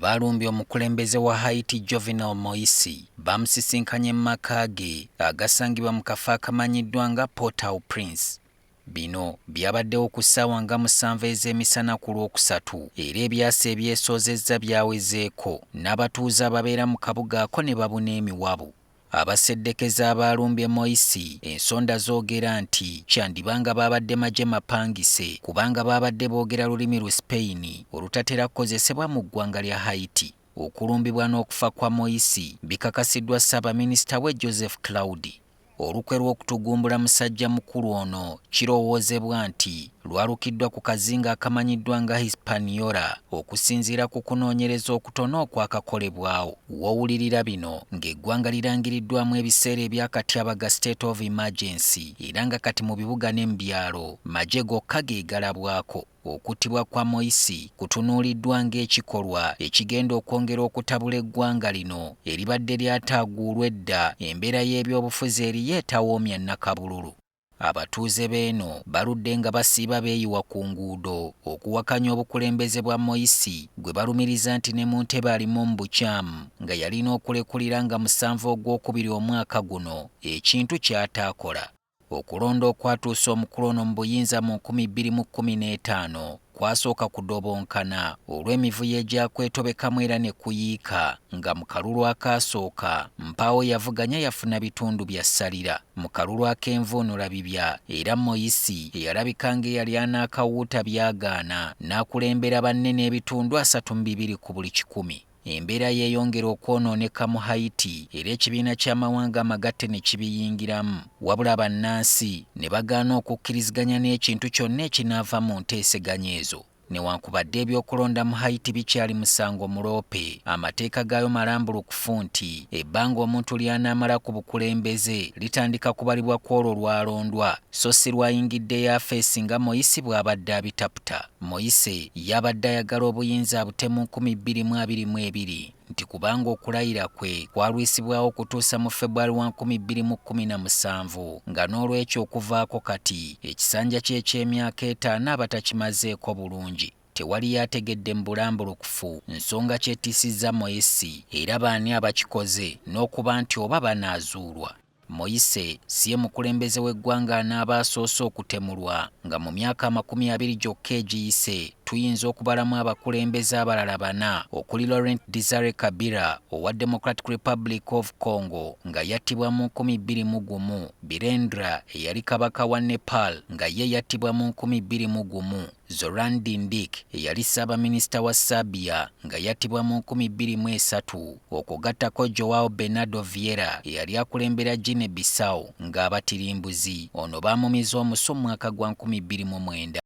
Abalumbye omukulembeze wa Haiti Jovenel Moise bamusisinkanye mu maka ge agasangibwa mu kafo akamanyiddwa nga Port-au-Prince. Bino byabaddewo ku ssaawa nga 7 ez'emisana ku Lwokusatu era ebyasa ebyesoozezza byawezeeko n'abatuuze ababeera mu kabuga ako ne babuna emiwabu. Abaseddekeza abalumbye Moise ensonda zoogera nti kyandibanga babadde magye mapangise kubanga babadde boogera lulimi Luspain olutatera kukozesebwa mu ggwanga lya Haiti. Okulumbibwa n'okufa kwa Moise bikakasiddwa Ssaabaminisita we Joseph Claudi. Olukwe lw'okutugumbula musajja mukulu ono kirowoozebwa nti lwalukiddwa ku kazinga akamanyiddwa nga Hispaniola okusinziira ku kunoonyereza okutono okwakakolebwawo. W'owulirira bino ng'eggwanga lirangiriddwamu ebiseera ebyakatyabaga state of emergency era nga kati mu bibuga ne mu byalo magye gokka geegalabwako. Okuttibwa kwa Moise kutunuuliddwa ng'ekikolwa ekigenda okwongera okutabula eggwanga lino eribadde lyataaguulwa edda embeera y'ebyobufuzi eri yeetawoomya nnakabululu. Abatuuze b'eno baludde nga basiiba beeyiwa ku nguudo okuwakanya obukulembeze bwa Moise gwe balumiriza nti ne mu ntebe alimu mu bukyamu nga yalina okulekulira nga 7 Ogwokubiri omwaka guno ekintu ky'ataakola. Okulonda okwatuusa omukulu ono mu buyinza mu 2015 kwasooka kudobonkana olw'emivuyo egyakwetobekamu era ne kuyiika nga mu kalulu akaasooka mpaawo yavuganya yafuna bitundu bya ssalira. Mu kalulu ak'envuunula bibya era Moise eyalabika ng'eyali anaakawuuta byagaana n'akulembera banne n'ebitundu 32 ku buli 100. Embeera yeeyongera okwonooneka mu Haiti era ekibiina ky'amawanga amagatte ne kibiyingiramu, wabula bannansi ne bagaana okukkiriziganya n'ekintu kyonna ekinaava mu nteeseganya ezo. Newankubadde ebyokulonda mu Haiti bikyali musango muloope, amateeka gaayo malambulukufu nti ebbanga omuntu ly'anaamala ku bukulembeze litandika kubalibwa ku olwo lwalondwa so si lwayingidde yaafeesi nga Moise bw'abadde abitaputa. Moise yabadde ayagala obuyinza abutemu 2022 nti kubanga okulayira kwe kwalwisibwawo okutuusa mu February 2017 nga n'olwekyo okuvaako kati ekisanja kye eky'emyaka 5 abatakimazeeko bulungi. Tewali yategedde mu bulambulukufu nsonga kyettisizza Moise era baani abakikoze n'okuba nti oba banaazuulwa. Moise si ye mukulembeze w'eggwanga anaaba asoose okutemulwa nga mu myaka 20 gyokka egiyise tuyinza okubalamu abakulembeze abalala 4 okuli Laurent Desire Kabila owa Democratic Republic of Congo nga yattibwa mu 2001, Birendra eyali kabaka wa Nepal nga ye yattibwa mu 2001, Zoran Dindik eyali Ssaabaminisita wa Serbia nga yattibwa mu 2003, okugattako Joao Bernardo Vieira eyali akulembera Guinea Bissau ng'abatirimbuzi ono baamumiza omusu mu mwaka gwa 2009.